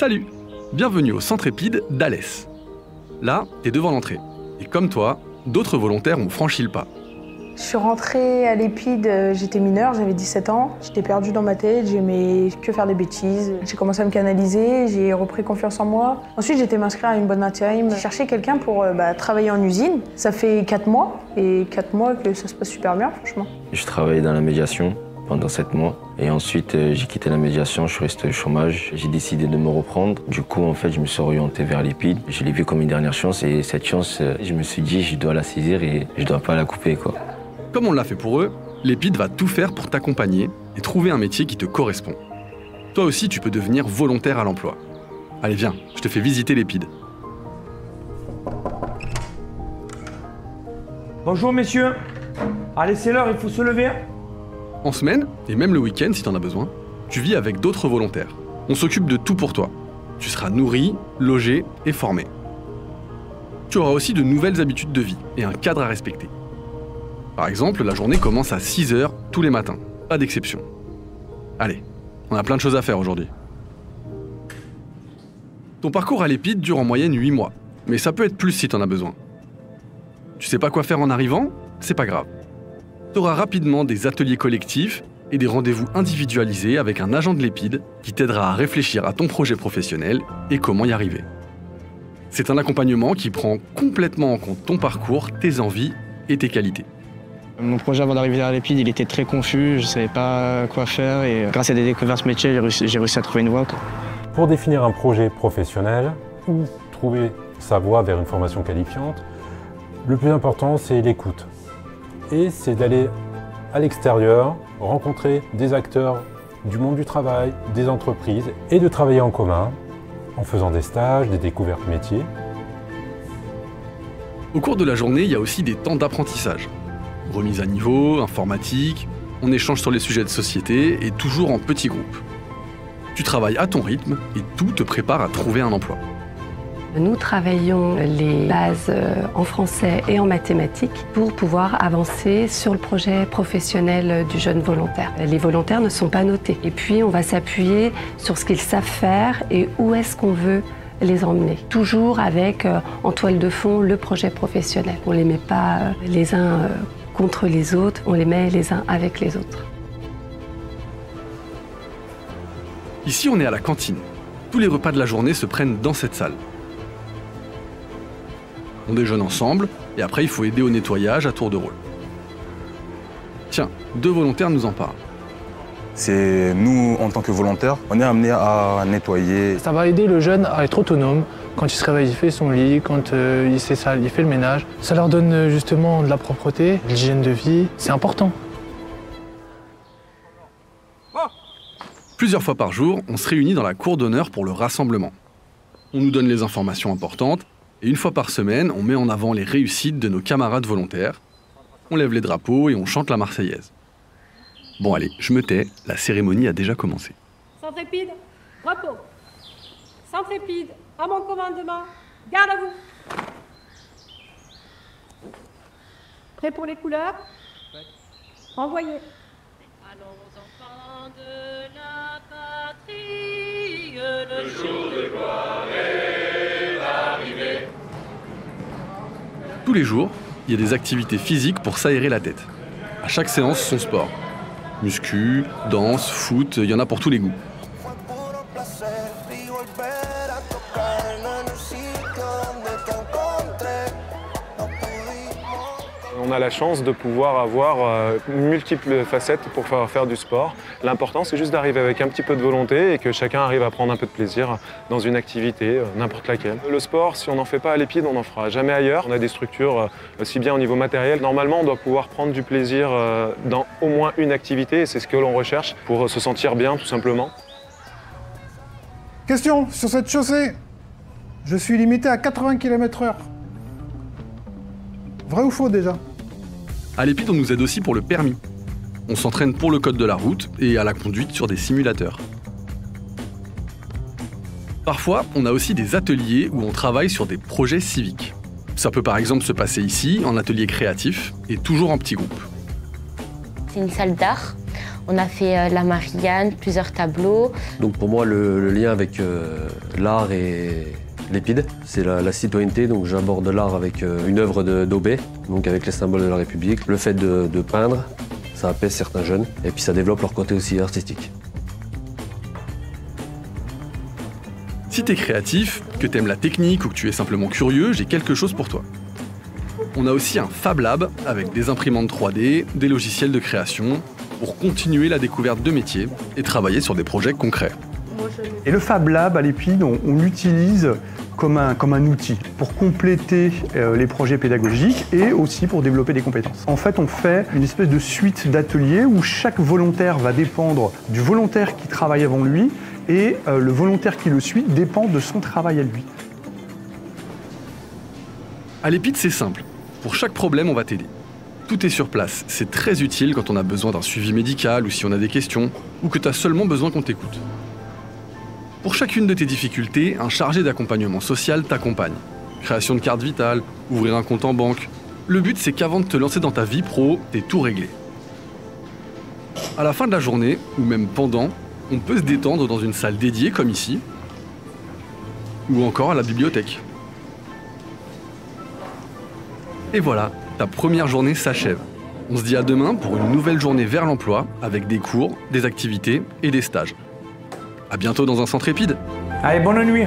Salut! Bienvenue au centre Épide d'Alès. Là, t'es devant l'entrée. Et comme toi, d'autres volontaires ont franchi le pas. Je suis rentrée à l'Épide, j'étais mineure, j'avais 17 ans. J'étais perdue dans ma tête, j'aimais que faire des bêtises. J'ai commencé à me canaliser, j'ai repris confiance en moi. Ensuite, j'ai été m'inscrire à une bonne intérim. J'ai cherché quelqu'un pour travailler en usine. Ça fait 4 mois, et 4 mois que ça se passe super bien, franchement. Je travaillais dans la médiation pendant 7 mois. Et ensuite, j'ai quitté la médiation, je suis resté au chômage. J'ai décidé de me reprendre. Du coup, en fait, je me suis orienté vers l'Épide. Je l'ai vu comme une dernière chance et cette chance, je me suis dit, je dois la saisir et je dois pas la couper, quoi. Comme on l'a fait pour eux, l'Épide va tout faire pour t'accompagner et trouver un métier qui te correspond. Toi aussi, tu peux devenir volontaire à l'emploi. Allez, viens, je te fais visiter l'Épide. Bonjour messieurs. Allez, c'est l'heure, il faut se lever. En semaine, et même le week-end si t'en as besoin, tu vis avec d'autres volontaires. On s'occupe de tout pour toi. Tu seras nourri, logé et formé. Tu auras aussi de nouvelles habitudes de vie et un cadre à respecter. Par exemple, la journée commence à 6 h tous les matins. Pas d'exception. Allez, on a plein de choses à faire aujourd'hui. Ton parcours à l'Épide dure en moyenne 8 mois, mais ça peut être plus si t'en as besoin. Tu sais pas quoi faire en arrivant? C'est pas grave. Tu auras rapidement des ateliers collectifs et des rendez-vous individualisés avec un agent de l'Épide qui t'aidera à réfléchir à ton projet professionnel et comment y arriver. C'est un accompagnement qui prend complètement en compte ton parcours, tes envies et tes qualités. Mon projet avant d'arriver à l'Épide, il était très confus, je ne savais pas quoi faire et grâce à des découvertes métiers, j'ai réussi à trouver une voie. Pour définir un projet professionnel ou trouver sa voie vers une formation qualifiante, le plus important c'est l'écoute. Et c'est d'aller à l'extérieur, rencontrer des acteurs du monde du travail, des entreprises et de travailler en commun en faisant des stages, des découvertes métiers. Au cours de la journée, il y a aussi des temps d'apprentissage. Remise à niveau, informatique, on échange sur les sujets de société et toujours en petits groupes. Tu travailles à ton rythme et tout te prépare à trouver un emploi. Nous travaillons les bases en français et en mathématiques pour pouvoir avancer sur le projet professionnel du jeune volontaire. Les volontaires ne sont pas notés. Et puis, on va s'appuyer sur ce qu'ils savent faire et où est-ce qu'on veut les emmener. Toujours avec en toile de fond le projet professionnel. On ne les met pas les uns contre les autres, on les met les uns avec les autres. Ici, on est à la cantine. Tous les repas de la journée se prennent dans cette salle. On déjeune ensemble et après il faut aider au nettoyage à tour de rôle. Tiens, 2 volontaires nous en parlent. C'est nous, en tant que volontaires, on est amenés à nettoyer. Ça va aider le jeune à être autonome. Quand il se réveille, il fait son lit, quand il sait ça, il fait le ménage. Ça leur donne justement de la propreté, de l'hygiène de vie. C'est important. Plusieurs fois par jour, on se réunit dans la cour d'honneur pour le rassemblement. On nous donne les informations importantes et une fois par semaine, on met en avant les réussites de nos camarades volontaires. On lève les drapeaux et on chante la Marseillaise. Bon allez, je me tais, la cérémonie a déjà commencé. Centre Épide, repos. Centre Épide, à mon commandement, garde à vous. Prêt pour les couleurs? Envoyez. Allons enfants de la patrie, le jour de gloire est arrivé. Tous les jours, il y a des activités physiques pour s'aérer la tête. À chaque séance, son sport. Muscu, danse, foot, il y en a pour tous les goûts. On a la chance de pouvoir avoir multiples facettes pour faire du sport. L'important, c'est juste d'arriver avec un petit peu de volonté et que chacun arrive à prendre un peu de plaisir dans une activité, n'importe laquelle. Le sport, si on n'en fait pas à l'Épide, on n'en fera jamais ailleurs. On a des structures aussi bien au niveau matériel. Normalement, on doit pouvoir prendre du plaisir dans au moins une activité et c'est ce que l'on recherche pour se sentir bien, tout simplement. Question, sur cette chaussée, je suis limité à 80 km/h. Vrai ou faux déjà? À l'Épide, on nous aide aussi pour le permis. On s'entraîne pour le code de la route et à la conduite sur des simulateurs. Parfois, on a aussi des ateliers où on travaille sur des projets civiques. Ça peut par exemple se passer ici, en atelier créatif, et toujours en petits groupes. C'est une salle d'art On a fait la Marianne, plusieurs tableaux. Donc pour moi, le lien avec l'art et l'Épide, c'est la citoyenneté. Donc j'aborde l'art avec une œuvre d'Aubé, donc avec les symboles de la République. Le fait de peindre, ça apaise certains jeunes et puis ça développe leur côté aussi artistique. Si t'es créatif, que t'aimes la technique ou que tu es simplement curieux, j'ai quelque chose pour toi. On a aussi un Fab Lab avec des imprimantes 3D, des logiciels de création, pour continuer la découverte de métiers et travailler sur des projets concrets. Et le Fab Lab à l'Épide, on l'utilise comme un outil pour compléter les projets pédagogiques et aussi pour développer des compétences. En fait, on fait une espèce de suite d'ateliers où chaque volontaire va dépendre du volontaire qui travaille avant lui et le volontaire qui le suit dépend de son travail à lui. À l'Épide, c'est simple. Pour chaque problème, on va t'aider. Tout est sur place. C'est très utile quand on a besoin d'un suivi médical ou si on a des questions ou que tu as seulement besoin qu'on t'écoute. Pour chacune de tes difficultés, un chargé d'accompagnement social t'accompagne. Création de carte vitale, ouvrir un compte en banque. Le but, c'est qu'avant de te lancer dans ta vie pro, t'aies tout réglé. À la fin de la journée, ou même pendant, on peut se détendre dans une salle dédiée comme ici, ou encore à la bibliothèque. Et voilà, ta première journée s'achève. On se dit à demain pour une nouvelle journée vers l'emploi, avec des cours, des activités et des stages. À bientôt dans un centre Épide. Allez, bonne nuit.